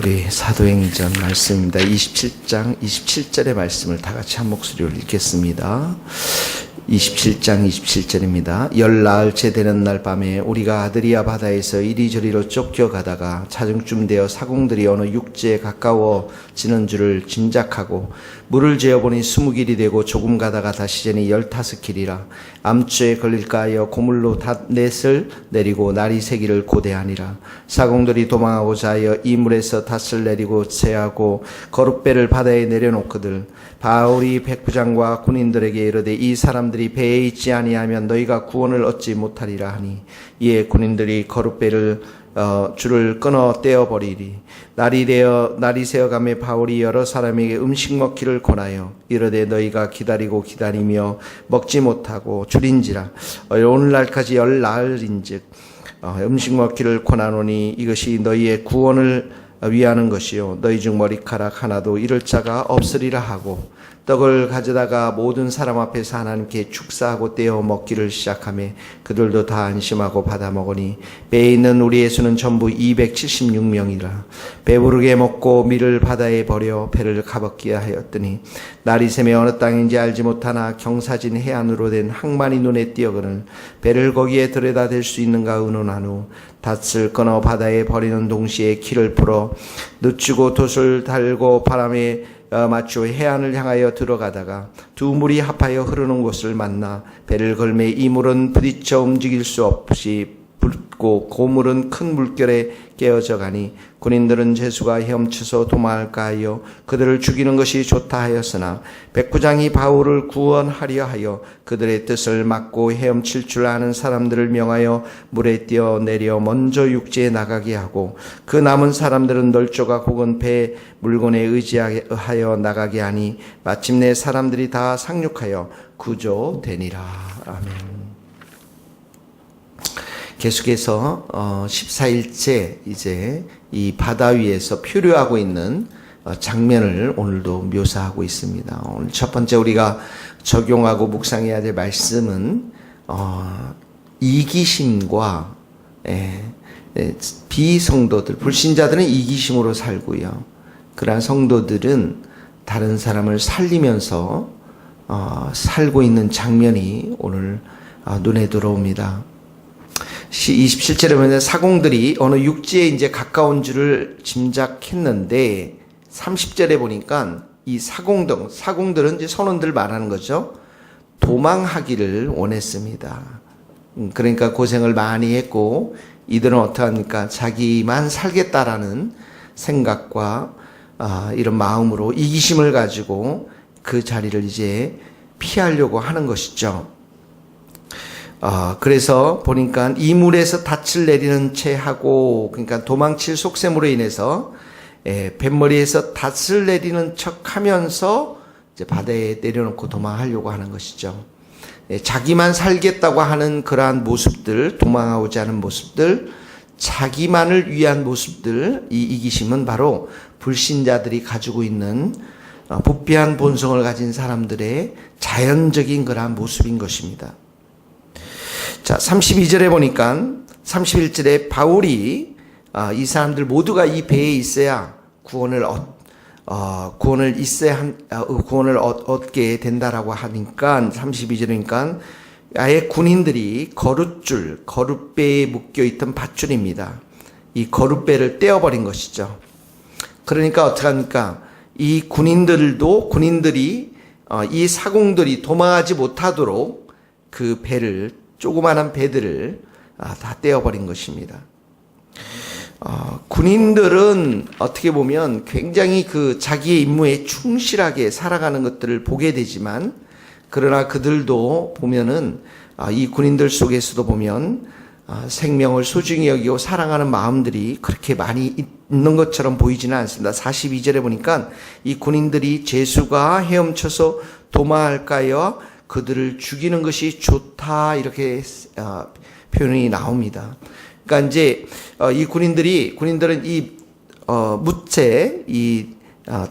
우리 사도행전 말씀입니다. 27장 27절의 말씀을 다 같이 한 목소리로 읽겠습니다. 27장 27절입니다. 열나흘째 되는 날 밤에 우리가 아드리아 바다에서 이리저리로 쫓겨가다가 차중쯤 되어 사공들이 어느 육지에 가까워지는 줄을 짐작하고 물을 재어보니 20길이 되고 조금 가다가 다시 재니 15길이라 암초에 걸릴까 하여 고물로 닷넷을 내리고 날이 새기를 고대하니라. 사공들이 도망하고자 하여 이 물에서 닷을 내리고 채하고 거룻배를 바다에 내려놓거들 바울이 백부장과 군인들에게 이르되 이 사람들이 배에 있지 아니하면 너희가 구원을 얻지 못하리라 하니 이에 군인들이 거룻배를 줄을 끊어 떼어버리리. 날이 새어가며 바울이 여러 사람에게 음식 먹기를 권하여 이르되 너희가 기다리며 먹지 못하고 줄인지라 오늘날까지 열나흘인즉 음식 먹기를 권하노니 이것이 너희의 구원을 위하는 것이요 너희 중 머리카락 하나도 잃을 자가 없으리라 하고 떡을 가져다가 모든 사람 앞에서 하나님께 축사하고 떼어 먹기를 시작하며 그들도 다 안심하고 받아 먹으니 배에 있는 우리의 수는 전부 276명이라. 배부르게 먹고 밀을 바다에 버려 배를 가볍게 하였더니 날이 새며 어느 땅인지 알지 못하나 경사진 해안으로 된 항만이 눈에 띄어거늘 배를 거기에 들여다 댈 수 있는가 의논한 후 닷을 끊어 바다에 버리는 동시에 키를 풀어 늦추고 돛을 달고 바람에 맞추어 해안을 향하여 들어가다가 두 물이 합하여 흐르는 곳을 만나 배를 걸매 이 물은 부딪혀 움직일 수 없이 붓고 고물은 큰 물결에 깨어져 가니 군인들은 죄수가 헤엄쳐서 도망할까 하여 그들을 죽이는 것이 좋다 하였으나 백부장이 바울을 구원하려 하여 그들의 뜻을 막고 헤엄칠 줄 아는 사람들을 명하여 물에 뛰어내려 먼저 육지에 나가게 하고 그 남은 사람들은 널조각 혹은 배 물건에 의지하여 나가게 하니 마침내 사람들이 다 상륙하여 구조되니라. 아멘. 계속해서 14일째 이제 이 바다 위에서 표류하고 있는 장면을 오늘도 묘사하고 있습니다. 오늘 첫 번째 우리가 적용하고 묵상해야 될 말씀은 이기심과 비성도들, 불신자들은 이기심으로 살고요. 그러한 성도들은 다른 사람을 살리면서 살고 있는 장면이 오늘 눈에 들어옵니다. 27절에 보면 사공들이 어느 육지에 이제 가까운 줄을 짐작했는데 30절에 보니까 이 사공들은 이제 선원들 말하는 거죠. 도망하기를 원했습니다. 그러니까 고생을 많이 했고 이들은 어떡합니까? 자기만 살겠다라는 생각과 이런 마음으로 이기심을 가지고 그 자리를 이제 피하려고 하는 것이죠. 그래서 보니까 이 물에서 닻을 내리는 채 하고, 그러니까 도망칠 속셈으로 인해서, 뱃머리에서 닻을 내리는 척 하면서, 이제 바다에 내려놓고 도망하려고 하는 것이죠. 자기만 살겠다고 하는 그러한 모습들, 도망하고자 하는 모습들, 자기만을 위한 모습들, 이 이기심은 바로 불신자들이 가지고 있는 부패한 본성을 가진 사람들의 자연적인 그러한 모습인 것입니다. 자, 32절에 보니까 31절에 바울이 이 사람들 모두가 이 배에 있어야 구원을 얻게 된다라고 하니까 32절이니까 아예 군인들이 거룻배에 묶여 있던 밧줄입니다. 이 거룻배를 떼어버린 것이죠. 그러니까 어떡합니까? 이 군인들이 이 사공들이 도망하지 못하도록 그 조그마한 배들을 다 떼어버린 것입니다. 군인들은 어떻게 보면 굉장히 그 자기의 임무에 충실하게 살아가는 것들을 보게 되지만 그러나 그들도 보면은 이 군인들 속에서도 보면 생명을 소중히 여기고 사랑하는 마음들이 그렇게 많이 있는 것처럼 보이지는 않습니다. 42절에 보니까 이 군인들이 죄수가 헤엄쳐서 도망할까요? 그들을 죽이는 것이 좋다 이렇게 표현이 나옵니다. 그러니까 이제 이 군인들은 이 무채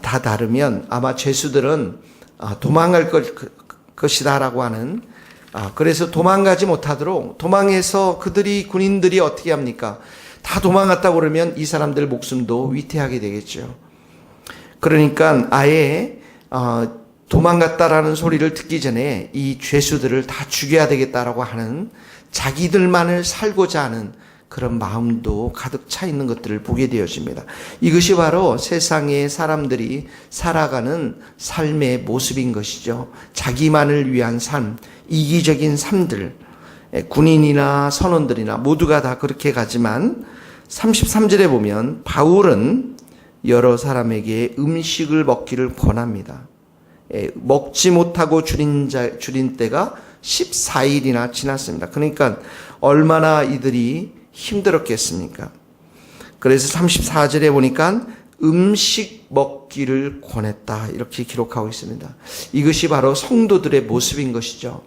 다 다르면 아마 죄수들은 도망갈 것이다라고 하는 그래서 도망가지 못하도록 군인들이 어떻게 합니까? 다 도망갔다고 그러면 이 사람들 목숨도 위태하게 되겠죠. 그러니까 아예 도망갔다라는 소리를 듣기 전에 이 죄수들을 다 죽여야 되겠다라고 하는 자기들만을 살고자 하는 그런 마음도 가득 차 있는 것들을 보게 되어집니다. 이것이 바로 세상의 사람들이 살아가는 삶의 모습인 것이죠. 자기만을 위한 삶, 이기적인 삶들, 군인이나 선원들이나 모두가 다 그렇게 가지만 33절에 보면 바울은 여러 사람에게 음식을 먹기를 권합니다. 먹지 못하고 줄인 때가 14일이나 지났습니다. 그러니까 얼마나 이들이 힘들었겠습니까? 그래서 34절에 보니까 음식 먹기를 권했다 이렇게 기록하고 있습니다. 이것이 바로 성도들의 모습인 것이죠.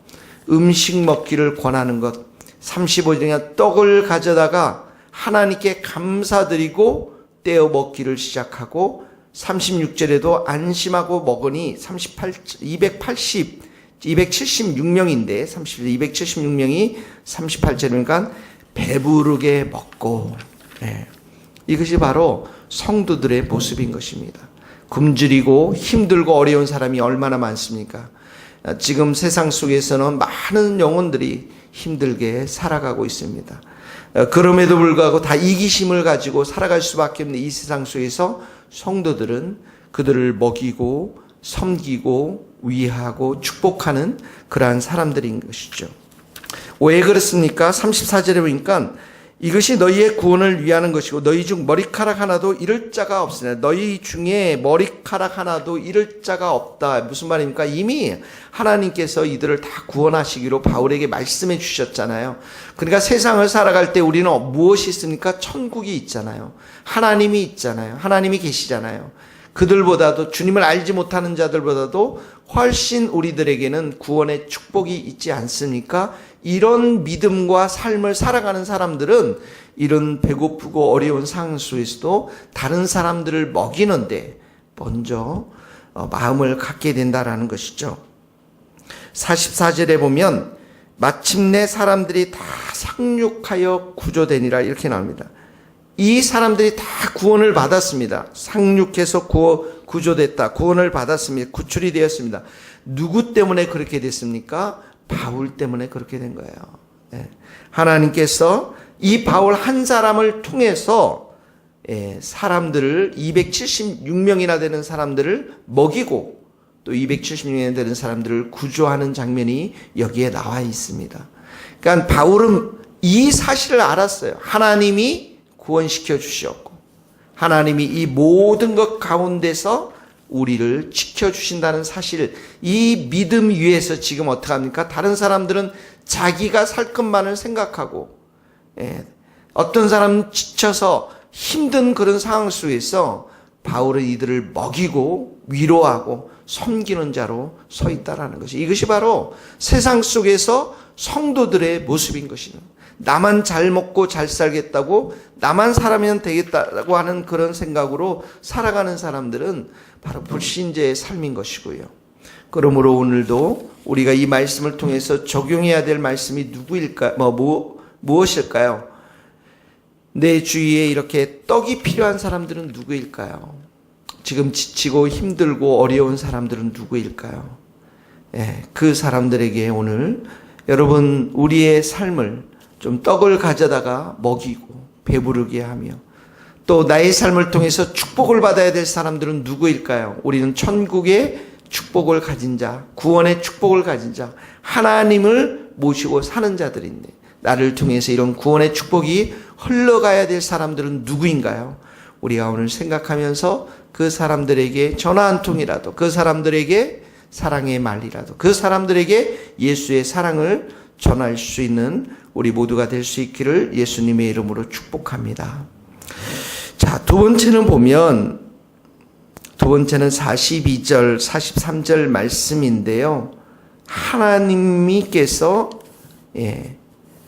음식 먹기를 권하는 것. 35절에 떡을 가져다가 하나님께 감사드리고 떼어 먹기를 시작하고 36절에도 안심하고 먹으니 276명인데 276명이 38절이니까 배부르게 먹고, 이것이 바로 성도들의 모습인 것입니다. 굶주리고 힘들고 어려운 사람이 얼마나 많습니까? 지금 세상 속에서는 많은 영혼들이 힘들게 살아가고 있습니다. 그럼에도 불구하고 다 이기심을 가지고 살아갈 수밖에 없는 이 세상 속에서 성도들은 그들을 먹이고 섬기고 위하고 축복하는 그러한 사람들인 것이죠. 왜 그렇습니까? 34절에 보니까 이것이 너희의 구원을 위하는 것이고 너희 중 머리카락 하나도 잃을 자가 없으나 너희 중에 머리카락 하나도 잃을 자가 없다. 무슨 말입니까? 이미 하나님께서 이들을 다 구원하시기로 바울에게 말씀해 주셨잖아요. 그러니까 세상을 살아갈 때 우리는 무엇이 있습니까? 천국이 있잖아요. 하나님이 있잖아요. 하나님이 계시잖아요. 그들보다도 주님을 알지 못하는 자들보다도 훨씬 우리들에게는 구원의 축복이 있지 않습니까? 이런 믿음과 삶을 살아가는 사람들은 이런 배고프고 어려운 상황 속에서도 다른 사람들을 먹이는데 먼저 마음을 갖게 된다라는 것이죠. 44절에 보면 마침내 사람들이 다 상륙하여 구조되니라 이렇게 나옵니다. 이 사람들이 다 구원을 받았습니다. 상륙해서 구조됐다. 구원을 받았습니다. 구출이 되었습니다. 누구 때문에 그렇게 됐습니까? 바울 때문에 그렇게 된 거예요. 하나님께서 이 바울 한 사람을 통해서 사람들을 276명이나 되는 사람들을 먹이고 또 276명이나 되는 사람들을 구조하는 장면이 여기에 나와 있습니다. 그러니까 바울은 이 사실을 알았어요. 하나님이 구원시켜 주셨고 하나님이 이 모든 것 가운데서 우리를 지켜주신다는 사실, 이 믿음 위에서 지금 어떻게 합니까? 다른 사람들은 자기가 살 것만을 생각하고 어떤 사람은 지쳐서 힘든 그런 상황 속에서 바울은 이들을 먹이고 위로하고 섬기는 자로 서 있다라는 것이, 이것이 바로 세상 속에서 성도들의 모습인 것입니다. 나만 잘 먹고 잘 살겠다고, 나만 살아면 되겠다고 하는 그런 생각으로 살아가는 사람들은 바로 불신자의 삶인 것이고요. 그러므로 오늘도 우리가 이 말씀을 통해서 적용해야 될 말씀이 무엇일까요? 내 주위에 이렇게 떡이 필요한 사람들은 누구일까요? 지금 지치고 힘들고 어려운 사람들은 누구일까요? 그 사람들에게 오늘 여러분 우리의 삶을 좀 떡을 가져다가 먹이고 배부르게 하며 또 나의 삶을 통해서 축복을 받아야 될 사람들은 누구일까요? 우리는 천국의 축복을 가진 자, 구원의 축복을 가진 자, 하나님을 모시고 사는 자들인데 나를 통해서 이런 구원의 축복이 흘러가야 될 사람들은 누구인가요? 우리가 오늘 생각하면서 그 사람들에게 전화 한 통이라도, 그 사람들에게 사랑의 말이라도, 그 사람들에게 예수의 사랑을 전할 수 있는 우리 모두가 될 수 있기를 예수님의 이름으로 축복합니다. 자, 두 번째는 42절, 43절 말씀인데요. 하나님께서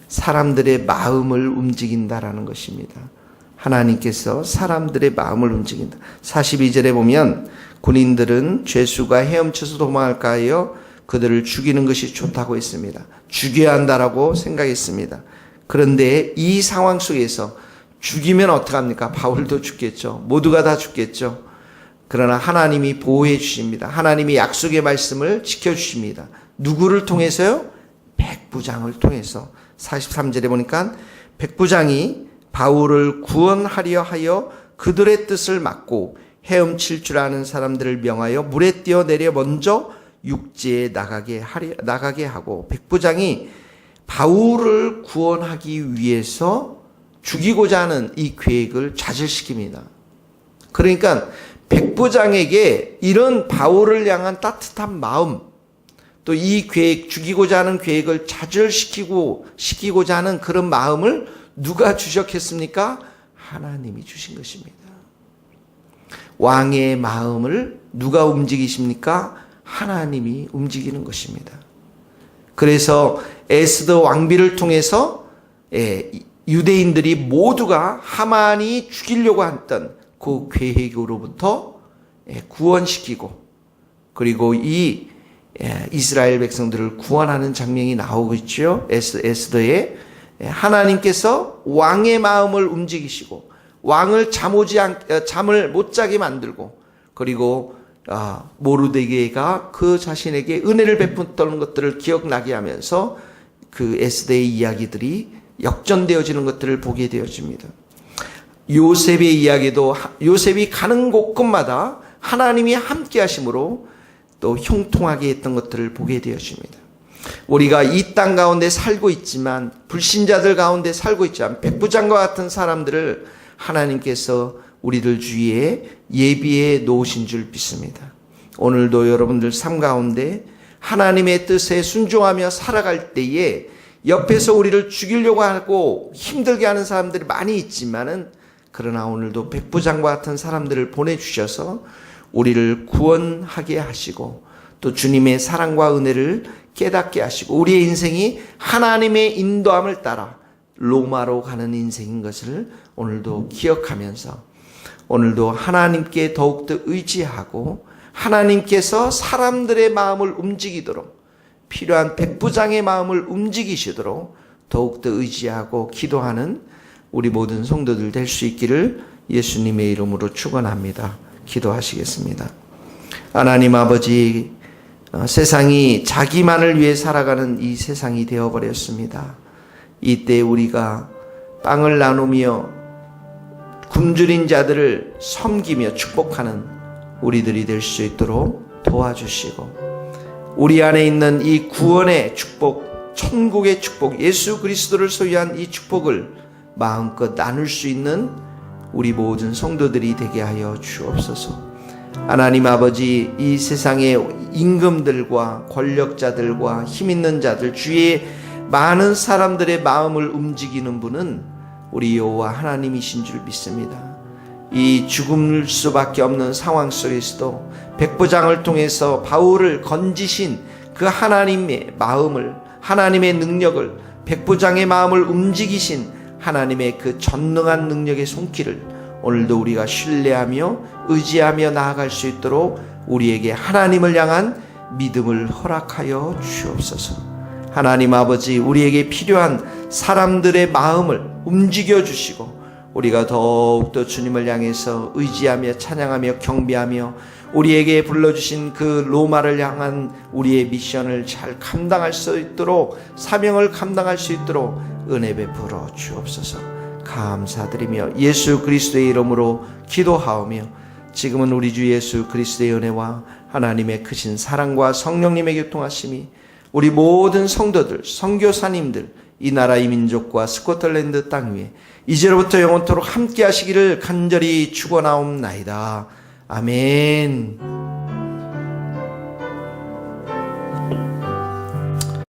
사람들의 마음을 움직인다라는 것입니다. 하나님께서 사람들의 마음을 움직인다. 42절에 보면 군인들은 죄수가 헤엄쳐서 도망할까 하여 그들을 죽이는 것이 좋다고 했습니다. 죽여야 한다라고 생각했습니다. 그런데 이 상황 속에서 죽이면 어떡합니까? 바울도 죽겠죠. 모두가 다 죽겠죠. 그러나 하나님이 보호해 주십니다. 하나님이 약속의 말씀을 지켜주십니다. 누구를 통해서요? 백부장을 통해서. 43절에 보니까 백부장이 바울을 구원하려 하여 그들의 뜻을 막고 헤엄칠 줄 아는 사람들을 명하여 물에 뛰어내려 먼저 육지에 나가게 하고, 백부장이 바울을 구원하기 위해서 죽이고자 하는 이 계획을 좌절시킵니다. 그러니까 백부장에게 이런 바울을 향한 따뜻한 마음, 또 이 계획, 죽이고자 하는 계획을 좌절시키고자 하는 그런 마음을 누가 주셨겠습니까? 하나님이 주신 것입니다. 왕의 마음을 누가 움직이십니까? 하나님이 움직이는 것입니다. 그래서 에스더 왕비를 통해서 유대인들이 모두가 하만이 죽이려고 했던 그 계획으로부터 구원시키고, 그리고 이 이스라엘 백성들을 구원하는 장면이 나오고 있죠. 에스더에 하나님께서 왕의 마음을 움직이시고 왕을 잠을 못 자게 만들고, 그리고 모르드게가 그 자신에게 은혜를 베푼던 것들을 기억나게 하면서 그 에스더의 이야기들이 역전되어지는 것들을 보게 되어집니다. 요셉의 이야기도 요셉이 가는 곳곳마다 하나님이 함께 하심으로 또 형통하게 했던 것들을 보게 되어집니다. 우리가 이 땅 가운데 살고 있지만, 불신자들 가운데 살고 있지만, 백부장과 같은 사람들을 하나님께서 우리들 주위에 예비해 놓으신 줄 믿습니다. 오늘도 여러분들 삶 가운데 하나님의 뜻에 순종하며 살아갈 때에 옆에서 우리를 죽이려고 하고 힘들게 하는 사람들이 많이 있지만은, 그러나 오늘도 백부장과 같은 사람들을 보내주셔서 우리를 구원하게 하시고, 또 주님의 사랑과 은혜를 깨닫게 하시고, 우리의 인생이 하나님의 인도함을 따라 로마로 가는 인생인 것을 오늘도 기억하면서, 오늘도 하나님께 더욱더 의지하고 하나님께서 사람들의 마음을 움직이도록, 필요한 백부장의 마음을 움직이시도록 더욱더 의지하고 기도하는 우리 모든 성도들 될 수 있기를 예수님의 이름으로 축원합니다. 기도하시겠습니다. 하나님 아버지, 세상이 자기만을 위해 살아가는 이 세상이 되어버렸습니다. 이때 우리가 빵을 나누며 굶주린 자들을 섬기며 축복하는 우리들이 될 수 있도록 도와주시고, 우리 안에 있는 이 구원의 축복, 천국의 축복, 예수 그리스도를 소유한 이 축복을 마음껏 나눌 수 있는 우리 모든 성도들이 되게 하여 주옵소서. 하나님 아버지, 이 세상의 임금들과 권력자들과 힘있는 자들, 주위에 많은 사람들의 마음을 움직이는 분은 우리 여호와 하나님이신 줄 믿습니다. 이 죽을 수밖에 없는 상황 속에서도 백부장을 통해서 바울을 건지신 그 하나님의 마음을, 하나님의 능력을, 백부장의 마음을 움직이신 하나님의 그 전능한 능력의 손길을 오늘도 우리가 신뢰하며 의지하며 나아갈 수 있도록 우리에게 하나님을 향한 믿음을 허락하여 주옵소서. 하나님 아버지, 우리에게 필요한 사람들의 마음을 움직여 주시고, 우리가 더욱더 주님을 향해서 의지하며 찬양하며 경배하며 우리에게 불러주신 그 로마를 향한 우리의 미션을 잘 감당할 수 있도록, 사명을 감당할 수 있도록 은혜 베풀어 주옵소서. 감사드리며 예수 그리스도의 이름으로 기도하오며, 지금은 우리 주 예수 그리스도의 은혜와 하나님의 크신 사랑과 성령님의 교통하심이 우리 모든 성도들, 선교사님들, 이 나라 이 민족과 스코틀랜드 땅 위에 이제로부터 영원토록 함께 하시기를 간절히 축원하옵나이다. 아멘.